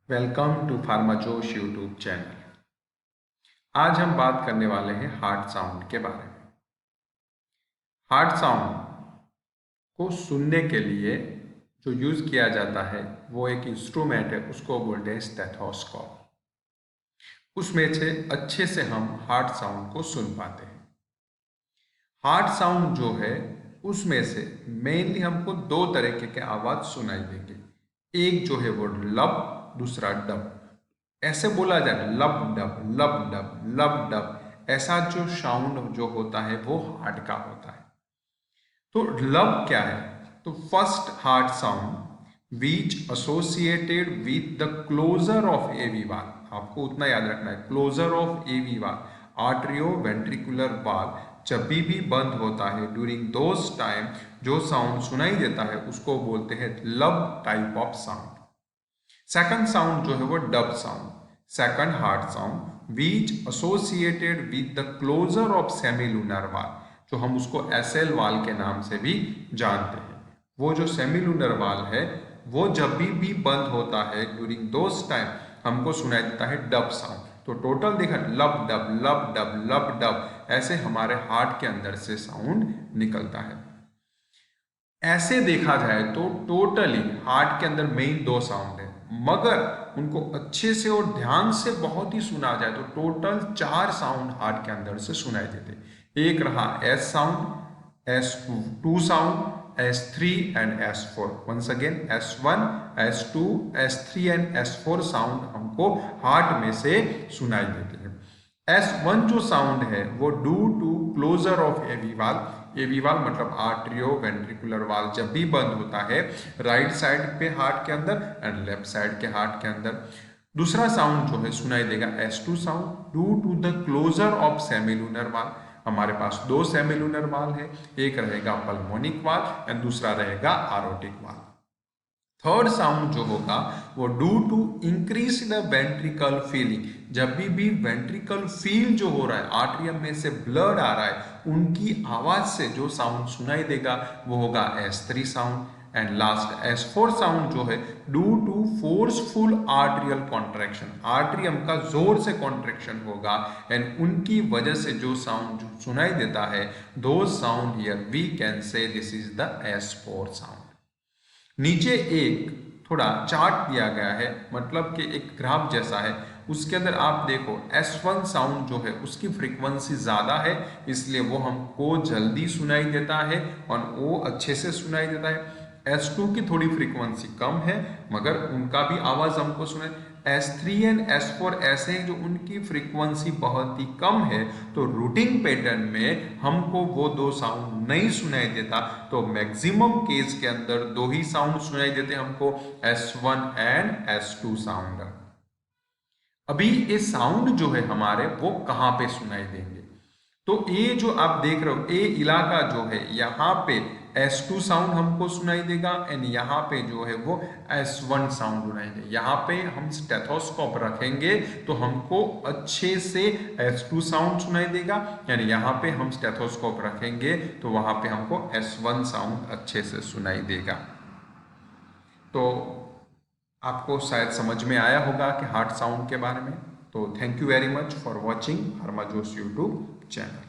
Welcome to Pharmajosh YouTube channel. आज हम बात करने वाले हैं हार्ट साउंड के बारे में। हार्ट साउंड को सुनने के लिए जो यूज किया जाता है वो एक इंस्ट्रूमेंट है, उसको बोलते हैं स्टेथोस्कोप। उसमें से अच्छे से हम हार्ट साउंड को सुन पाते हैं। हार्ट साउंड जो है उसमें से मेनली हमको दो तरीके के आवाज सुनाई देंगे। एक जो है वो लब, दूसरा डब। ऐसे बोला जाए लब डब लब डब लब डब, ऐसा जो साउंड जो होता है वो हार्ट का होता है। तो लब क्या है? तो first heart sound which associated with the closure of AV valve. आपको उतना याद रखना है, क्लोजर ऑफ एवी वाल, आर्ट्रियो वेंट्रिकुलर वाल जब भी बंद होता है ड्यूरिंग दोस टाइम जो साउंड सुनाई देता है उसको बोलते हैं lub type of sound. Second sound जो है वो dub sound, second heart sound which associated with the closure of semilunar valve, जो हम उसको एसएल वाल के नाम से भी जानते हैं। वो जो सेमीलूनर वाल है वो जब भी बंद होता है ड्यूरिंग दोस टाइम हमको सुनाई देता है डब साउंड। तो टोटल देखा लब डब लब डब लब डब, ऐसे हमारे हार्ट के अंदर से साउंड निकलता है। ऐसे देखा जाए तो टोटली हार्ट के अंदर मेन दो साउंड है, मगर उनको अच्छे से और ध्यान से बहुत ही सुना जाए तो टोटल चार साउंड हार्ट के अंदर से सुनाई देते। एक रहा S sound, S two sound, S3 and S4। Once again S1, S2, S3 and S4 sound हमको हार्ट में से सुनाई देते हैं। S1 जो साउंड है वो due to closure of AV वाल, एवी वाल मतलब आर्ट्रियो वेंट्रिकुलर वाल जब भी बंद होता है राइट साइड पे हार्ट के अंदर एंड लेफ्ट साइड के हार्ट के अंदर। दूसरा साउंड जो है सुनाई देगा S2 sound due to the closure of semilunar valve. हमारे पास दो सेमीलूनर वाल है, एक रहेगा पल्मोनिक वाल एंड दूसरा रहेगा आरोटिक वाल। थर्ड साउंड जो होगा वो due to increase the ventricle filling, जब भी वेंट्रिकल फील जो हो रहा है, आर्ट्रियम में से ब्लड आ रहा है, उनकी आवाज से जो साउंड सुनाई देगा वो होगा S3 sound. And last S4 sound जो है due to forceful atrial contraction, atrium का जोर से कॉन्ट्रैक्शन होगा एंड उनकी वजह से जो साउंड सुनाई देता है, दो sound here we can say this is the S4 sound. नीचे एक थोड़ा चार्ट दिया गया है, मतलब कि एक ग्राफ जैसा है, उसके अंदर आप देखो S1 साउंड जो है उसकी फ्रीक्वेंसी ज़्यादा है, इसलिए वो हमको जल्दी सुनाई देता है और वो अच्छे से सुनाई देता है। S2 की थोड़ी फ्रीक्वेंसी कम है मगर उनका भी आवाज़ हमको सुनाई। S3 एंड S4 ऐसे हैं जो उनकी फ्रीक्वेंसी बहुत ही कम है, तो रूटिंग पैटर्न में हमको वो दो साउंड नहीं सुनाई देता। तो मैक्सिमम केस के अंदर दो ही साउंड सुनाई देते हमको, S1 एंड S2 साउंड। अभी ये साउंड जो है हमारे वो कहाँ पे सुनाई देंगे? तो ये जो आप देख रहे हो ये इलाका जो है यहाँ पे S2 साउंड हमको सुनाई देगा एंड यहाँ पे जो है वो S1 साउंड सुनाई देगा। यहाँ पे हम स्टेथोस्कोप रखेंगे तो हमको अच्छे से S2 साउंड सुनाई देगा, यानी यहाँ पे हम स्टेथोस्कोप रखेंगे तो वहाँ पे हमको S1 साउंड अच्छे से सुनाई देगा। तो आपको शायद समझ में आया होगा कि हार्ट साउंड के बारे में। तो thank you very much for watching Pharmajosh YouTube channel.